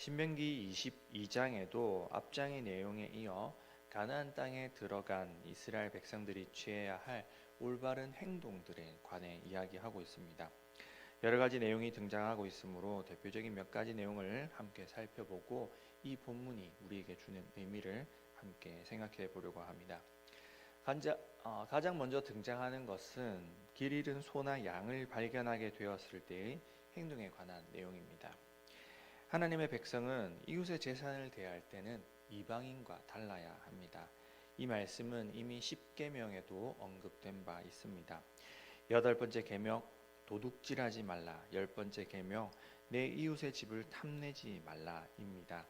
신명기 22장에도 앞장의 내용에 이어 가나안 땅에 들어간 이스라엘 백성들이 취해야 할 올바른 행동들에 관해 이야기하고 있습니다. 여러 가지 내용이 등장하고 있으므로 대표적인 몇 가지 내용을 함께 살펴보고 이 본문이 우리에게 주는 의미를 함께 생각해 보려고 합니다. 가장 먼저 등장하는 것은 길 잃은 소나 양을 발견하게 되었을 때의 행동에 관한 내용입니다. 하나님의 백성은 이웃의 재산을 대할 때는 이방인과 달라야 합니다. 이 말씀은 이미 십계명에도 언급된 바 있습니다. 8번째 계명 도둑질하지 말라, 10번째 계명 내 이웃의 집을 탐내지 말라입니다.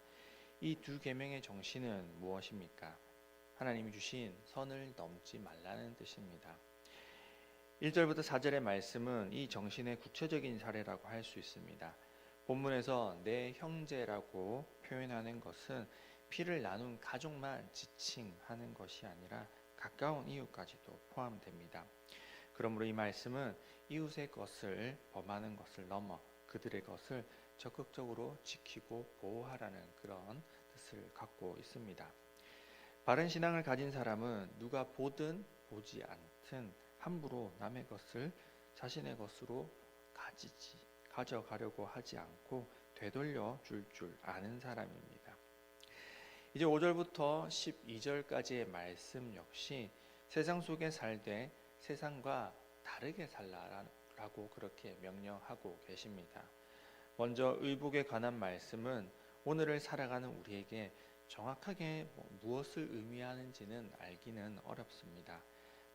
이 두 계명의 정신은 무엇입니까? 하나님이 주신 선을 넘지 말라는 뜻입니다. 1절부터 4절의 말씀은 이 정신의 구체적인 사례라고 할 수 있습니다. 본문에서 내 형제라고 표현하는 것은 피를 나눈 가족만 지칭하는 것이 아니라 가까운 이웃까지도 포함됩니다. 그러므로 이 말씀은 이웃의 것을 범하는 것을 넘어 그들의 것을 적극적으로 지키고 보호하라는 그런 뜻을 갖고 있습니다. 바른 신앙을 가진 사람은 누가 보든 보지 않든 함부로 남의 것을 자신의 것으로 가져가려고 하지 않고 되돌려 줄 아는 사람입니다. 이제 5절부터 12절까지의 말씀 역시 세상 속에 살되 세상과 다르게 살라라고 그렇게 명령하고 계십니다. 먼저 의복에 관한 말씀은 오늘을 살아가는 우리에게 정확하게 무엇을 의미하는지는 알기는 어렵습니다.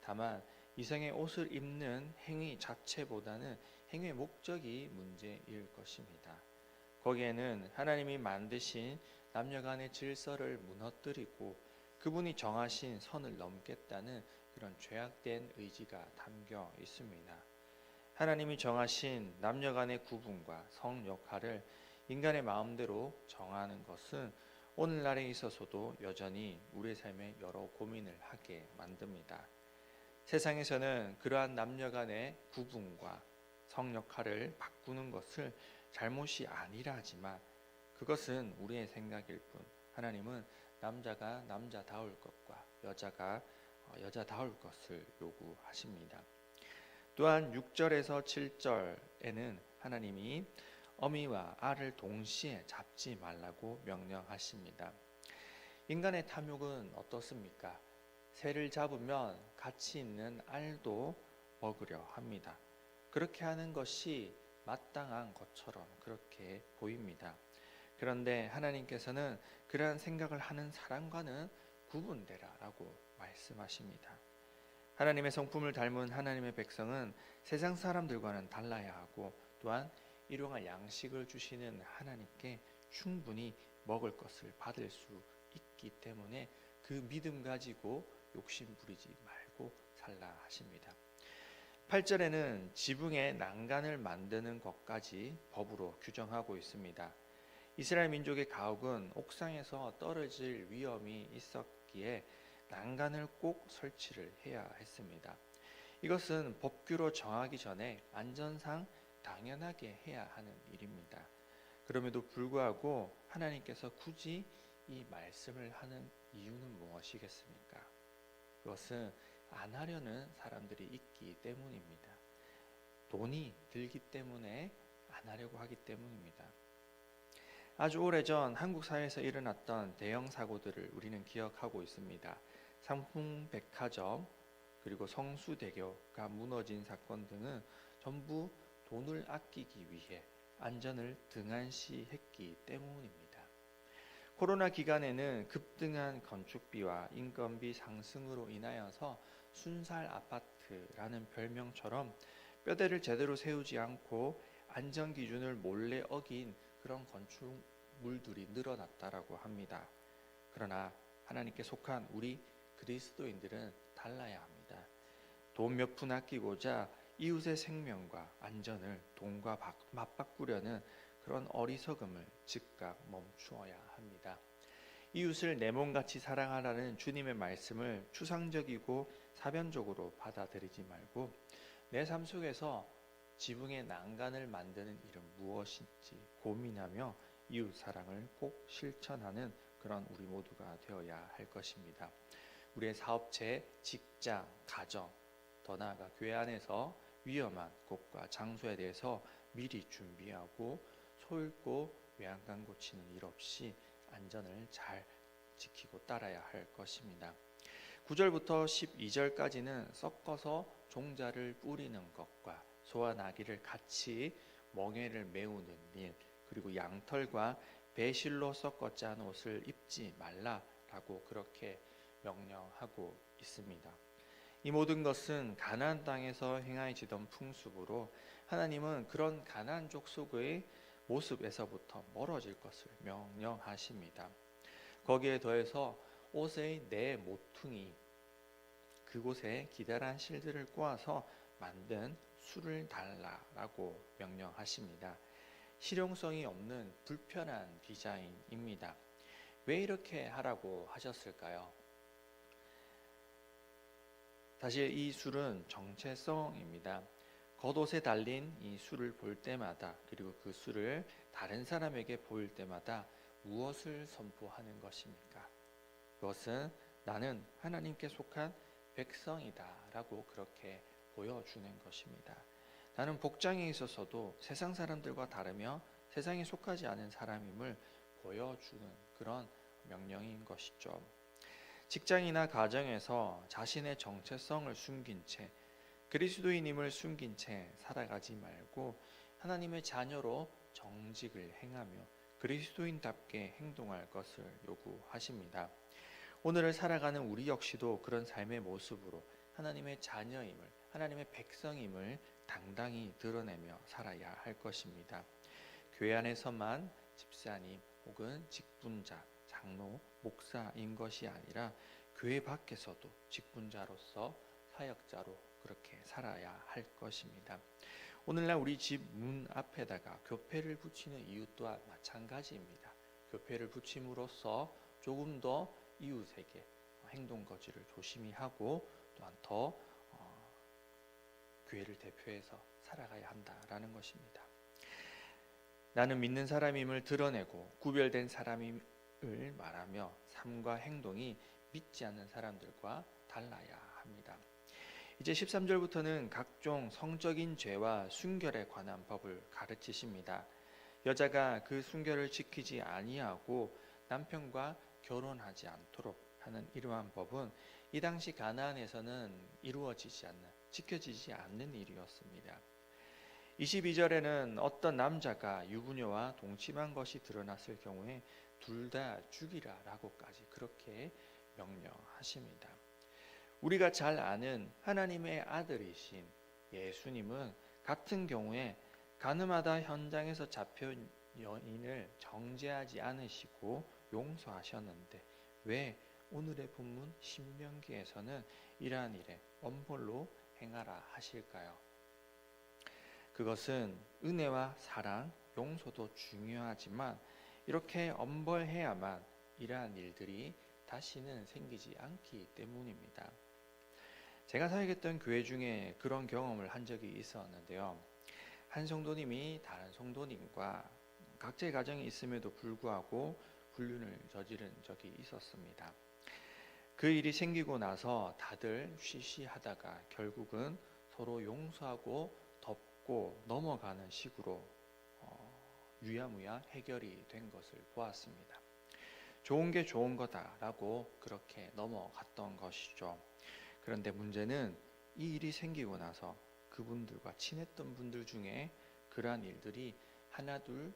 다만 이성의 옷을 입는 행위 자체보다는 행위의 목적이 문제일 것입니다. 거기에는 하나님이 만드신 남녀간의 질서를 무너뜨리고 그분이 정하신 선을 넘겠다는 그런 죄악된 의지가 담겨 있습니다. 하나님이 정하신 남녀간의 구분과 성 역할을 인간의 마음대로 정하는 것은 오늘날에 있어서도 여전히 우리의 삶에 여러 고민을 하게 만듭니다. 세상에서는 그러한 남녀간의 구분과 성 역할을 바꾸는 것을 잘못이 아니라 하지만 그것은 우리의 생각일 뿐 하나님은 남자가 남자다울 것과 여자가 여자다울 것을 요구하십니다. 또한 6절에서 7절에는 하나님이 어미와 알을 동시에 잡지 말라고 명령하십니다. 인간의 탐욕은 어떻습니까? 새를 잡으면 가치 있는 알도 먹으려 합니다. 그렇게 하는 것이 마땅한 것처럼 그렇게 보입니다. 그런데 하나님께서는 그러한 생각을 하는 사람과는 구분되라라고 말씀하십니다. 하나님의 성품을 닮은 하나님의 백성은 세상 사람들과는 달라야 하고 또한 일용할 양식을 주시는 하나님께 충분히 먹을 것을 받을 수 있기 때문에 그 믿음 가지고 욕심 부리지 말고 살라 하십니다. 8절에는 지붕에 난간을 만드는 것까지 법으로 규정하고 있습니다. 이스라엘 민족의 가옥은 옥상에서 떨어질 위험이 있었기에 난간을 꼭 설치를 해야 했습니다. 이것은 법규로 정하기 전에 안전상 당연하게 해야 하는 일입니다. 그럼에도 불구하고 하나님께서 굳이 이 말씀을 하는 이유는 무엇이겠습니까? 그것은 안 하려는 사람들이 있기 때문입니다. 돈이 들기 때문에 안 하려고 하기 때문입니다. 아주 오래전 한국 사회에서 일어났던 대형 사고들을 우리는 기억하고 있습니다. 상풍백화점 그리고 성수대교가 무너진 사건 등은 전부 돈을 아끼기 위해 안전을 등한시했기 때문입니다. 코로나 기간에는 급등한 건축비와 인건비 상승으로 인하여서 순살 아파트라는 별명처럼 뼈대를 제대로 세우지 않고 안전 기준을 몰래 어긴 그런 건축물들이 늘어났다라고 합니다. 그러나 하나님께 속한 우리 그리스도인들은 달라야 합니다. 돈 몇 푼 아끼고자 이웃의 생명과 안전을 돈과 맞바꾸려는 그런 어리석음을 즉각 멈추어야 합니다. 이웃을 내 몸같이 사랑하라는 주님의 말씀을 추상적이고 사변적으로 받아들이지 말고 내 삶 속에서 지붕의 난간을 만드는 일은 무엇인지 고민하며 이웃 사랑을 꼭 실천하는 그런 우리 모두가 되어야 할 것입니다. 우리의 사업체, 직장, 가정, 더 나아가 교회 안에서 위험한 곳과 장소에 대해서 미리 준비하고 소잃고 외양간 고치는 일 없이 안전을 잘 지키고 따라야 할 것입니다. 9절부터 12절까지는 섞어서 종자를 뿌리는 것과 소와 나귀를 같이 멍에를 메우는 일, 그리고 양털과 배실로 섞어 짠 옷을 입지 말라라고 그렇게 명령하고 있습니다. 이 모든 것은 가나안 땅에서 행하여지던 풍습으로 하나님은 그런 가나안 족속의 모습에서부터 멀어질 것을 명령하십니다. 거기에 더해서 옷의 네 모퉁이 그곳에 기다란 실들을 꼬아서 만든 술을 달라라고 명령하십니다. 실용성이 없는 불편한 디자인입니다. 왜 이렇게 하라고 하셨을까요? 사실 이 술은 정체성입니다. 겉옷에 달린 이 술을 볼 때마다, 그리고 그 술을 다른 사람에게 보일 때마다 무엇을 선포하는 것입니까? 그것은 나는 하나님께 속한 백성이다 라고 그렇게 보여주는 것입니다. 나는 복장에 있어서도 세상 사람들과 다르며 세상에 속하지 않은 사람임을 보여주는 그런 명령인 것이죠. 직장이나 가정에서 자신의 정체성을 숨긴 채, 그리스도인임을 숨긴 채 살아가지 말고 하나님의 자녀로 정직을 행하며 그리스도인답게 행동할 것을 요구하십니다. 오늘을 살아가는 우리 역시도 그런 삶의 모습으로 하나님의 자녀임을, 하나님의 백성임을 당당히 드러내며 살아야 할 것입니다. 교회 안에서만 집사님 혹은 직분자, 장로, 목사인 것이 아니라 교회 밖에서도 직분자로서 사역자로 그렇게 살아야 할 것입니다. 오늘날 우리 집 문 앞에다가 교패를 붙이는 이유 또한 마찬가지입니다. 교패를 붙임으로써 조금 더 이웃에게 행동 거지를 조심히 하고 또한 더 교회를 대표해서 살아가야 한다라는 것입니다. 나는 믿는 사람임을 드러내고 구별된 사람임을 말하며 삶과 행동이 믿지 않는 사람들과 달라야 합니다. 이제 13절부터는 각종 성적인 죄와 순결에 관한 법을 가르치십니다. 여자가 그 순결을 지키지 아니하고 남편과 결혼하지 않도록 하는 이러한 법은 이 당시 가나안에서는 이루어지지 않는, 지켜지지 않는 일이었습니다. 22절에는 어떤 남자가 유부녀와 동침한 것이 드러났을 경우에 둘 다 죽이라 라고까지 그렇게 명령하십니다. 우리가 잘 아는 하나님의 아들이신 예수님은 같은 경우에 가늠하다 현장에서 잡혀온 여인을 정죄하지 않으시고 용서하셨는데 왜 오늘의 본문 신명기에서는 이러한 일에 엄벌로 행하라 하실까요? 그것은 은혜와 사랑, 용서도 중요하지만 이렇게 엄벌해야만 이러한 일들이 다시는 생기지 않기 때문입니다. 제가 사역했던 교회 중에 그런 경험을 한 적이 있었는데요. 한 성도님이 다른 성도님과 각자의 가정이 있음에도 불구하고 불륜을 저지른 적이 있었습니다. 그 일이 생기고 나서 다들 쉬쉬하다가 결국은 서로 용서하고 덮고 넘어가는 식으로 유야무야 해결이 된 것을 보았습니다. 좋은 게 좋은 거다라고 그렇게 넘어갔던 것이죠. 그런데 문제는 이 일이 생기고 나서 그분들과 친했던 분들 중에 그러한 일들이 하나둘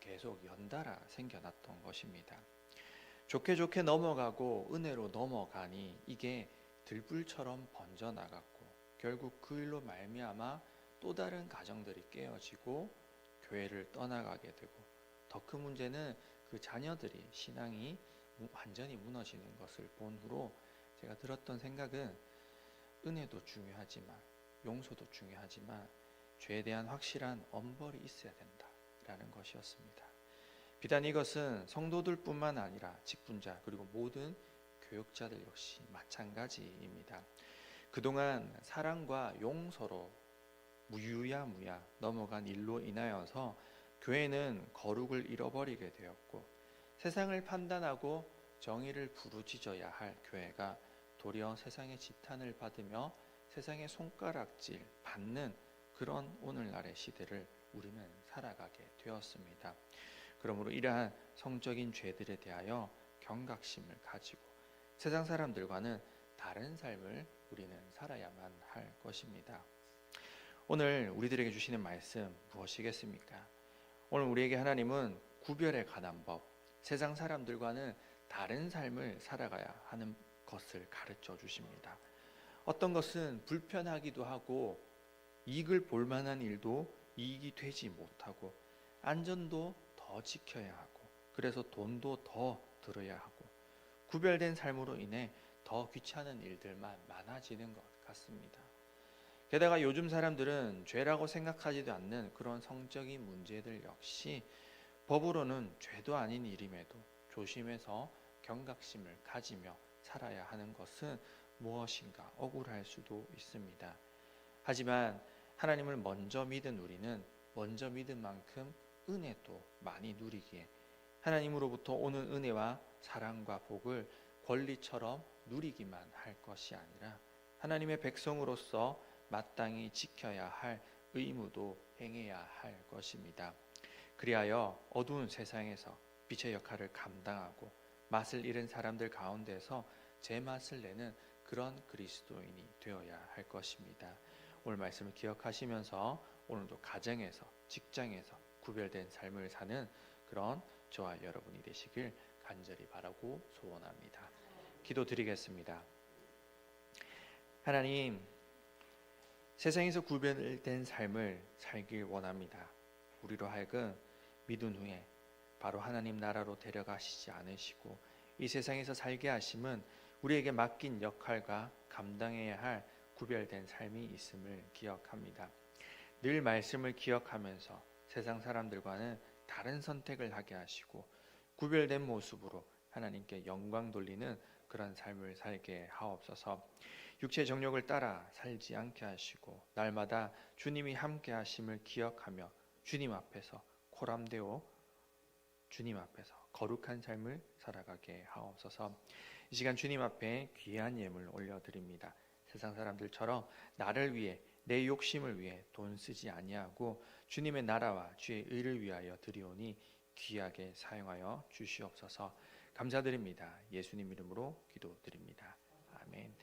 계속 연달아 생겨났던 것입니다. 좋게 좋게 넘어가고 은혜로 넘어가니 이게 들불처럼 번져나갔고 결국 그 일로 말미암아 또 다른 가정들이 깨어지고 교회를 떠나가게 되고 더 큰 문제는 그 자녀들이 신앙이 완전히 무너지는 것을 본 후로 제가 들었던 생각은 은혜도 중요하지만 용서도 중요하지만 죄에 대한 확실한 엄벌이 있어야 된다라는 것이었습니다. 비단 이것은 성도들뿐만 아니라 직분자 그리고 모든 교육자들 역시 마찬가지입니다. 그동안 사랑과 용서로 무유야무야 넘어간 일로 인하여서 교회는 거룩을 잃어버리게 되었고 세상을 판단하고 정의를 부르짖어야 할 교회가 도리어 세상의 지탄을 받으며 세상의 손가락질 받는 그런 오늘날의 시대를 우리는 살아가게 되었습니다. 그러므로 이러한 성적인 죄들에 대하여 경각심을 가지고 세상 사람들과는 다른 삶을 우리는 살아야만 할 것입니다. 오늘 우리들에게 주시는 말씀 무엇이겠습니까? 오늘 우리에게 하나님은 구별에 관한 법, 세상 사람들과는 다른 삶을 살아가야 하는 것을 가르쳐 주십니다. 어떤 것은 불편하기도 하고 이익을 볼 만한 일도 이익이 되지 못하고 안전도 더 지켜야 하고 그래서 돈도 더 들어야 하고 구별된 삶으로 인해 더 귀찮은 일들만 많아지는 것 같습니다. 게다가 요즘 사람들은 죄라고 생각하지도 않는 그런 성적인 문제들 역시 법으로는 죄도 아닌 일임에도 조심해서 경각심을 가지며 살아야 하는 것은 무엇인가 억울할 수도 있습니다. 하지만 하나님을 먼저 믿은 우리는 먼저 믿은 만큼 은혜도 많이 누리기에 하나님으로부터 오는 은혜와 사랑과 복을 권리처럼 누리기만 할 것이 아니라 하나님의 백성으로서 마땅히 지켜야 할 의무도 행해야 할 것입니다. 그리하여 어두운 세상에서 빛의 역할을 감당하고 맛을 잃은 사람들 가운데서 제 맛을 내는 그런 그리스도인이 되어야 할 것입니다. 오늘 말씀을 기억하시면서 오늘도 가정에서 직장에서 구별된 삶을 사는 그런 저와 여러분이 되시길 간절히 바라고 소원합니다. 기도드리겠습니다. 하나님, 세상에서 구별된 삶을 살길 원합니다. 우리로 하여금 믿은 후에 바로 하나님 나라로 데려가시지 않으시고 이 세상에서 살게 하심은 우리에게 맡긴 역할과 감당해야 할 구별된 삶이 있음을 기억합니다. 늘 말씀을 기억하면서 세상 사람들과는 다른 선택을 하게 하시고 구별된 모습으로 하나님께 영광 돌리는 그런 삶을 살게 하옵소서. 육체 정욕을 따라 살지 않게 하시고 날마다 주님이 함께 하심을 기억하며 주님 앞에서 코람되어 주님 앞에서 거룩한 삶을 살아가게 하옵소서. 이 시간 주님 앞에 귀한 예물 올려드립니다. 세상 사람들처럼 나를 위해 내 욕심을 위해 돈 쓰지 아니하고 주님의 나라와 주의 의를 위하여 드리오니 귀하게 사용하여 주시옵소서. 감사드립니다. 예수님 이름으로 기도드립니다. 아멘.